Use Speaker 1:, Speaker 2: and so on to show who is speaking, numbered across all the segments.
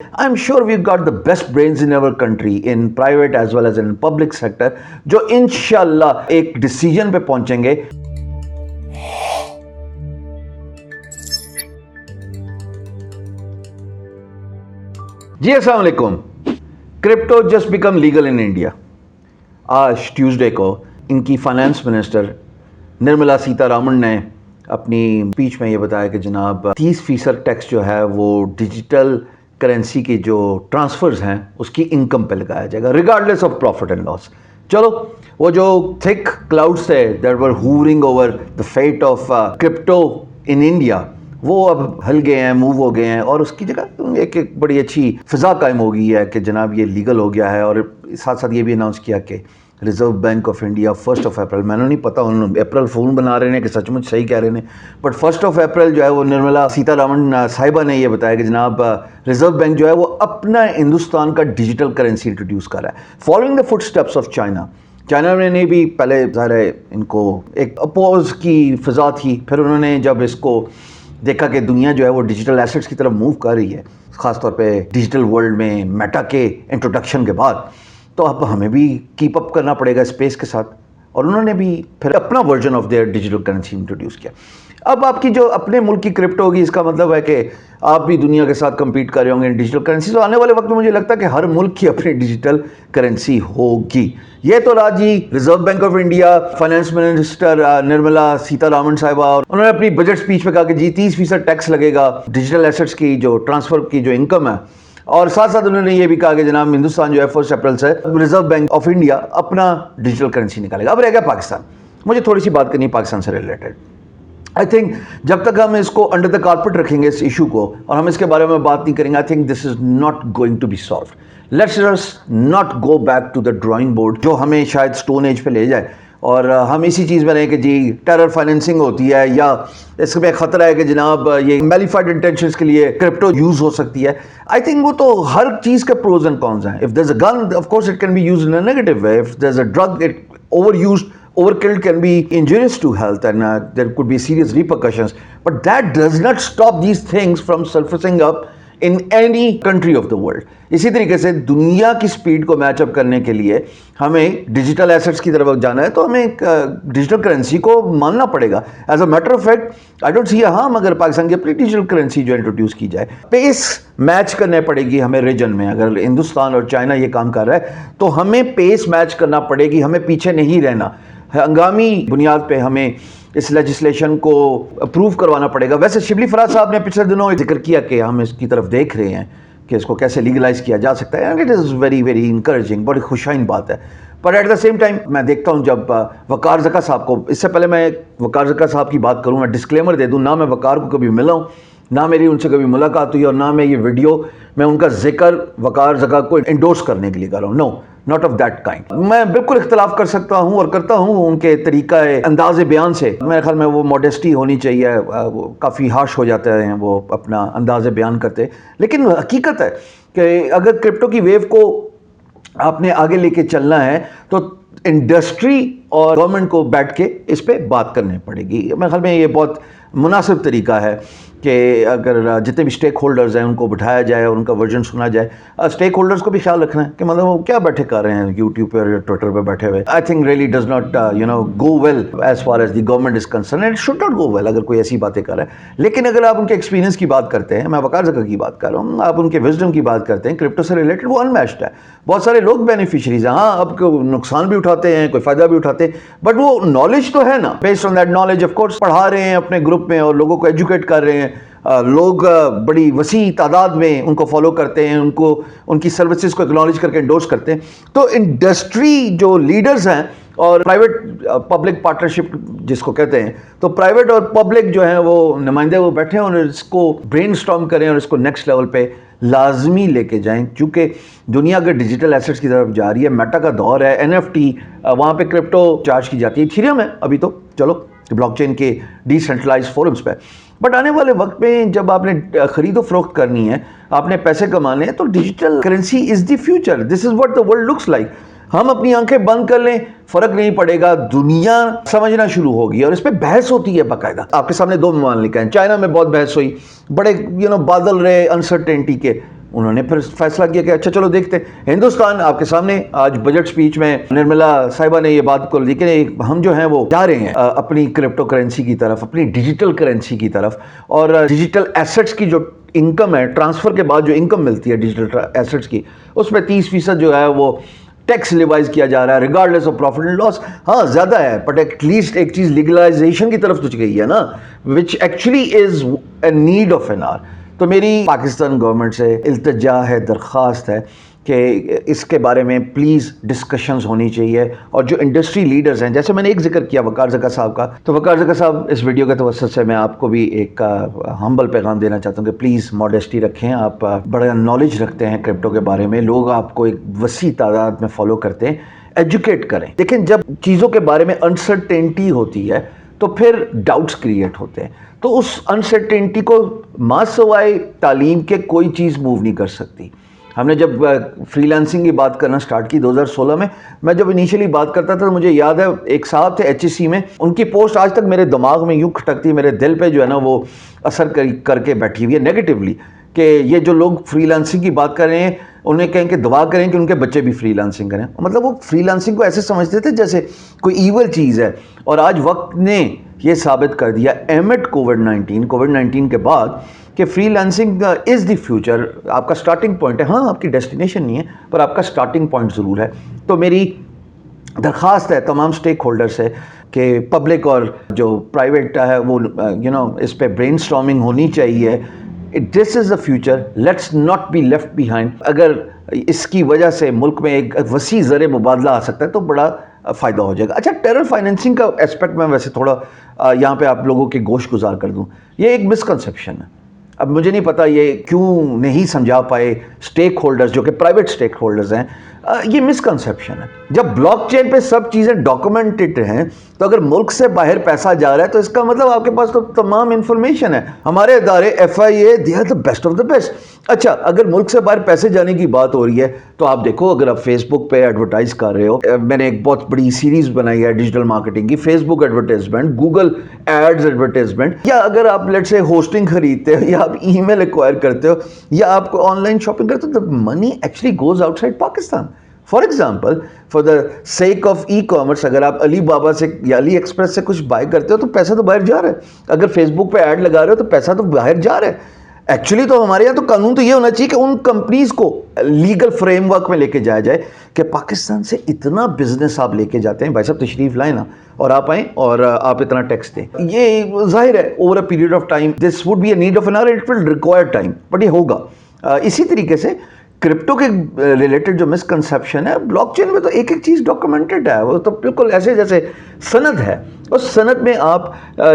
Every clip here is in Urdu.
Speaker 1: I'm sure we've got the best brains in our country, in private as well as in public sector, جو انشاءاللہ ایک ڈیسیجن پہ پہنچیں گے. جی السلام علیکم. Crypto just become legal in India. آج ٹیوزڈے کو ان کی فائنانس منسٹر نرملا سیتا رامن نے اپنی اسپیچ میں یہ بتایا کہ جناب 30% ٹیکس جو ہے وہ ڈیجیٹل کرنسی کی جو ٹرانسفرز ہیں اس کی انکم پہ لگایا جائے گا regardless of profit and loss. چلو وہ جو تھک کلاؤڈس تھے that were hovering over the fate of crypto in India وہ اب ہل گئے ہیں, موو ہو گئے ہیں, اور اس کی جگہ ایک بڑی اچھی فضا قائم ہو گئی ہے کہ جناب یہ لیگل ہو گیا ہے. اور ساتھ ساتھ یہ بھی اناؤنس کیا کہ reserve Bank of India 1 April, میں نے نہیں پتا انہوں اپریل فول بنا رہے ہیں کہ سچ مچ صحیح کہہ رہے ہیں, بٹ 1 اپریل جو ہے وہ نرملا سیتا رامن صاحبہ نے یہ بتایا کہ جناب ریزرو بینک جو ہے وہ اپنا ہندوستان کا ڈیجیٹل کرنسی انٹروڈیوس کر رہا ہے following the footsteps of China نے بھی پہلے ظاہر ہے ان کو ایک اپوز کی فضا تھی, پھر انہوں نے جب اس کو دیکھا کہ دنیا جو ہے وہ ڈیجیٹل ایسٹس کی طرف موو کر رہی ہے خاص طور پہ ڈیجیٹل ورلڈ میں میٹا کے انٹروڈکشن کے بعد, تو اب ہمیں بھی کیپ اپ کرنا پڑے گا اسپیس کے ساتھ, اور انہوں نے بھی پھر اپنا version of their digital currency introduce کیا. اب آپ کی جو اپنے ملک کی کرپٹو ہوگی اس کا مطلب ہے کہ آپ بھی دنیا کے ساتھ کمپیٹ کر رہے ہوں گے ڈیجیٹل کرنسی. تو آنے والے وقت میں مجھے لگتا ہے کہ ہر ملک کی اپنی ڈیجیٹل کرنسی ہوگی. یہ تو رہا جی Reserve Bank of India, finance minister Nirmala Sitharaman صاحبہ, اور انہوں نے اپنی بجٹ اسپیچ میں کہا کہ جی 30% ٹیکس لگے گا ڈیجیٹل ایسٹس کی جو ٹرانسفر کی جو انکم ہے, اور ساتھ ساتھ انہوں نے یہ بھی کہا کہ جناب ہندوستان جو ہے 1 اپریل سے ریزرو بینک آف انڈیا اپنا ڈیجیٹل کرنسی نکالے گا. اب رہ گیا پاکستان. مجھے تھوڑی سی بات کرنی ہے پاکستان سے ریلیٹڈ. آئی تھنک جب تک ہم اس کو انڈر دا کارپٹ رکھیں گے اس ایشو کو اور ہم اس کے بارے میں بات نہیں کریں گے, I think this is not going to be solved. Let's just not go back to the drawing board جو ہمیں شاید اسٹون ایج پہ لے جائے اور ہم اسی چیز میں رہیں کہ جی ٹیرر فائنینسنگ ہوتی ہے یا اس میں خطرہ ہے کہ جناب یہ میلیفائڈ انٹینشنز کے لیے کرپٹو یوز ہو سکتی ہے. آئی تھنک وہ تو ہر چیز کے پروز اینڈ کونز ہیں. If there is a gun of course it can be used in a negative way. If there is a drug it overkill can be injurious to health and there could be serious repercussions, but that does not stop these things from surfacing up in any country of the world. اسی طریقے سے دنیا کی سپیڈ کو میچ اپ کرنے کے لیے ہمیں ڈیجیٹل ایسٹس کی طرف جانا ہے تو ہمیں ڈیجیٹل کرنسی کو ماننا پڑے گا. As a matter of fact I don't see ہاں مگر پاکستان کی اپنی ڈیجیٹل کرنسی جو انٹروڈیوس کی جائے, پیس میچ کرنے پڑے گی ہمیں ریجن میں. اگر ہندوستان اور چائنا یہ کام کر رہا ہے تو ہمیں پیس میچ کرنا پڑے گی, ہمیں پیچھے نہیں رہنا. ہنگامی بنیاد پہ ہمیں اس لیجسلیشن کو اپروو کروانا پڑے گا. ویسے شبلی فراز صاحب نے پچھلے دنوں ذکر کیا کہ ہم اس کی طرف دیکھ رہے ہیں کہ اس کو کیسے لیگلائز کیا جا سکتا ہے, and it is very very encouraging, بڑی خوشائن بات ہے. پر ایٹ دا سیم ٹائم میں دیکھتا ہوں جب وقار زکا صاحب کو, اس سے پہلے میں وقار زکا صاحب کی بات کروں, میں ڈسکلیمر دے دوں, نہ میں وقار کو کبھی ملا ہوں, نہ میری ان سے کبھی ملاقات ہوئی, اور نہ میں یہ ویڈیو میں ان کا ذکر وقار زکا کو انڈورس کرنے کے لیے کر رہا ہوں. نو ناٹ آف دیٹ کائنڈ. میں بالکل اختلاف کر سکتا ہوں اور کرتا ہوں ان کے طریقہ انداز بیان سے. میرے خیال میں وہ موڈیسٹی ہونی چاہیے, وہ کافی ہارش ہو جاتے ہیں وہ اپنا انداز بیان کرتے, لیکن حقیقت ہے کہ اگر کرپٹو کی ویو کو آپ نے آگے لے کے چلنا ہے تو انڈسٹری اور گورنمنٹ کو بیٹھ کے اس پہ بات کرنی پڑے گی. میرے خیال میں یہ بہت مناسب طریقہ ہے کہ اگر جتنے بھی اسٹیک ہولڈرز ہیں ان کو بٹھایا جائے اور ان کا ورژن سنا جائے. اسٹیک ہولڈرز کو بھی خیال رکھنا ہے کہ مطلب وہ کیا بیٹھے کر رہے ہیں یوٹیوب پہ اور ٹویٹر پہ بیٹھے ہوئے. I think really does not go well as far as the government is concern, and should not go well اگر کوئی ایسی باتیں کر رہا ہے. لیکن اگر آپ ان کے ایکسپیرینس کی بات کرتے ہیں, میں وقار زکا کی بات کر رہا ہوں, آپ ان کے وزڈم کی بات کرتے ہیں کرپٹو سے ریلیٹڈ, وہ انمیچڈ ہے. بہت سارے لوگ بینیفیشریز ہیں, ہاں اب نقصان بھی اٹھاتے ہیں, کوئی فائدہ بھی اٹھاتے ہیں, بٹ وہ نالج تو ہے نا. Based on that knowledge of course پڑھا رہے ہیں اپنے گروپ میں اور لوگوں کو ایجوکیٹ کر رہے ہیں. لوگ بڑی وسیع تعداد میں ان کو فالو کرتے ہیں, ان کو ان کی سروسز کو اکنالج کر کے انڈورس کرتے ہیں. تو انڈسٹری جو لیڈرز ہیں اور پرائیویٹ پبلک پارٹنرشپ جس کو کہتے ہیں, تو پرائیویٹ اور پبلک جو ہیں وہ نمائندے وہ بیٹھے ہیں اور اس کو برین اسٹارم کریں اور اس کو نیکسٹ لیول پہ لازمی لے کے جائیں. چونکہ دنیا اگر ڈیجیٹل ایسٹس کی طرف جا رہی ہے, میٹا کا دور ہے, NFT وہاں پہ کرپٹو چارج کی جاتی ہے, ایتھیریم ہے ابھی تو چلو بلاک چین کے ڈی سینٹرلائز فورمز پہ, بٹ آنے والے وقت میں جب آپ نے خرید و فروخت کرنی ہے, آپ نے پیسے کمانے ہیں, تو digital currency is the future. This is what the world looks like. ہم اپنی آنکھیں بند کر لیں فرق نہیں پڑے گا, دنیا سمجھنا شروع ہوگی اور اس پہ بحث ہوتی ہے باقاعدہ. آپ کے سامنے 2 ممالک ہیں, چائنا میں بہت بحث ہوئی, بڑے بادل رہے انسرٹینٹی کے, انہوں نے پھر فیصلہ کیا کہ اچھا چلو دیکھتے ہیں. ہندوستان آپ کے سامنے آج بجٹ سپیچ میں نرملا صاحبہ نے یہ بات کو لیکن ہم جو ہیں وہ جا رہے ہیں اپنی کرپٹو کرنسی کی طرف, اپنی ڈیجیٹل کرنسی کی طرف, اور ڈیجیٹل ایسٹس کی جو انکم ہے, ٹرانسفر کے بعد جو انکم ملتی ہے ڈیجیٹل ایسٹس کی, اس میں 30% جو ہے وہ ٹیکس لیوائز کیا جا رہا ہے regardless of profit and loss. ہاں زیادہ ہے بٹ ایٹ لیسٹ ایک چیز لیگلائزیشن کی طرف تو گئی ہے نا, which actually is a need of an hour. تو میری پاکستان گورنمنٹ سے التجا ہے, درخواست ہے کہ اس کے بارے میں پلیز ڈسکشنز ہونی چاہیے. اور جو انڈسٹری لیڈرز ہیں, جیسے میں نے ایک ذکر کیا وقار زکا صاحب کا, تو وقار زکا صاحب اس ویڈیو کے توسط سے میں آپ کو بھی ایک ہمبل پیغام دینا چاہتا ہوں کہ پلیز ماڈیسٹی رکھیں. آپ بڑا نالج رکھتے ہیں کرپٹو کے بارے میں, لوگ آپ کو ایک وسیع تعداد میں فالو کرتے ہیں, ایجوکیٹ کریں. لیکن جب چیزوں کے بارے میں انسرٹینٹی ہوتی ہے تو پھر ڈاؤٹس کریٹ ہوتے ہیں. تو اس انسرٹینٹی کو ماں سوائے تعلیم کے کوئی چیز موو نہیں کر سکتی. ہم نے جب فری لانسنگ کی بات کرنا سٹارٹ کی 2016 میں جب انیشلی بات کرتا تھا, مجھے یاد ہے ایک صاحب تھے ایچ ای سی میں, ان کی پوسٹ آج تک میرے دماغ میں یوں کھٹکتی, میرے دل پہ جو ہے نا وہ اثر کر کے بیٹھی ہوئی ہے نیگیٹیولی, کہ یہ جو لوگ فری لانسنگ کی بات کر رہے ہیں انہیں کہیں کہ دعا کریں کہ ان کے بچے بھی فری لانسنگ کریں. مطلب وہ فری لانسنگ کو ایسے سمجھتے تھے جیسے کوئی ایول چیز ہے. اور آج وقت نے یہ ثابت کر دیا ایمٹ کووڈ 19 کے بعد کہ free lancing is the future. آپ کا سٹارٹنگ پوائنٹ ہے, ہاں آپ کی ڈیسٹینیشن نہیں ہے پر آپ کا سٹارٹنگ پوائنٹ ضرور ہے. تو میری درخواست ہے تمام سٹیک ہولڈر سے کہ پبلک اور جو پرائیویٹ ہے وہ اس پہ برین سٹارمنگ ہونی چاہیے. This is the future, let's not be left behind. اگر اس کی وجہ سے ملک میں ایک وسیع زر مبادلہ آ سکتا ہے تو بڑا فائدہ ہو جائے گا. اچھا, ٹیرر فائنینسنگ کا اسپیکٹ میں ویسے تھوڑا یہاں پہ آپ لوگوں کے گوش گزار کر دوں. یہ ایک مسکنسیپشن ہے. اب مجھے نہیں پتا یہ کیوں نہیں سمجھا پائے سٹیک ہولڈرز جو کہ پرائیویٹ سٹیک ہولڈرز ہیں. یہ مسکنسیپشن ہے. جب بلاک چین پہ سب چیزیں ڈاکومنٹڈ ہیں تو اگر ملک سے باہر پیسہ جا رہا ہے تو اس کا مطلب آپ کے پاس تو تمام انفارمیشن ہے. ہمارے ادارے FIA they are the best of the best. اچھا, اگر ملک سے باہر پیسے جانے کی بات ہو رہی ہے تو آپ دیکھو, اگر آپ فیس بک پہ ایڈورٹائز کر رہے ہو, میں نے ایک بہت بڑی سیریز بنائی ہے ڈیجیٹل مارکیٹنگ کی, فیس بک ایڈورٹائزمنٹ, گوگل ایڈز ایڈورٹائزمنٹ, یا اگر آپ لیٹ سے ہوسٹنگ خریدتے ہو یا آپ ای میل ایکوائر کرتے ہو یا آپ کو آن لائن شاپنگ کرتے ہو, the money actually goes outside Pakistan. For example, for the sake of e commerce, اگر آپ علی بابا سے یا علی ایکسپریس سے کچھ بائی کرتے ہو تو پیسہ تو باہر جا رہا ہے. اگر فیس بک پہ ایڈ لگا رہے ہو تو پیسہ تو باہر جا رہا ہے. ایکچولی تو ہمارے یہاں تو قانون تو یہ ہونا چاہیے کہ ان کمپنیز کو لیگل فریم ورک میں لے کے جایا جائے کہ پاکستان سے اتنا بزنس آپ لے کے جاتے ہیں, بھائی صاحب تشریف لائیں نا اور آپ آئیں اور آپ اتنا ٹیکس دیں. یہ ظاہر ہے over a period of time this would be a need of an hour, it will require time, but یہ ہوگا. اسی طریقے سے کرپٹو کے ریلیٹڈ جو مسکنسیپشن ہے, بلاک چین میں تو ایک ایک چیز ڈاکومنٹڈ ہے, وہ تو بالکل ایسے جیسے سند ہے. اس سند میں آپ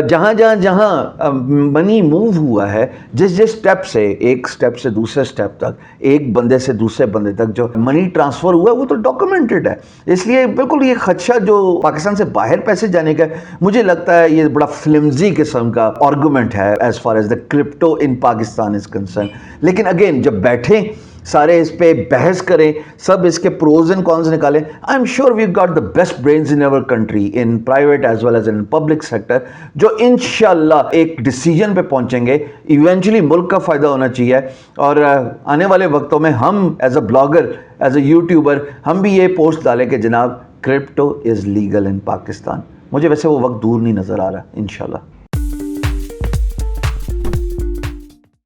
Speaker 1: جہاں منی موو ہوا ہے, جس سٹیپ سے, ایک سٹیپ سے دوسرے سٹیپ تک, ایک بندے سے دوسرے بندے تک جو منی ٹرانسفر ہوا ہے وہ تو ڈاکومنٹڈ ہے. اس لیے بالکل یہ خدشہ جو پاکستان سے باہر پیسے جانے کا, مجھے لگتا ہے یہ بڑا فلمزی قسم کا آرگومنٹ ہے as far as the crypto in Pakistan is concern. لیکن اگین جب بیٹھیں سارے اس پہ بحث کریں, سب اس کے پروز اینڈ کونز نکالیں, I am sure we got the best brains in our country in private as well as in public sector, جو انشاءاللہ ایک ڈیسیجن پہ پہنچیں گے. ایونچولی ملک کا فائدہ ہونا چاہیے, اور آنے والے وقتوں میں ہم as a blogger, as a YouTuber, ہم بھی یہ پوسٹ ڈالیں کہ جناب crypto is legal in Pakistan. مجھے ویسے وہ وقت دور نہیں نظر آ رہا انشاءاللہ.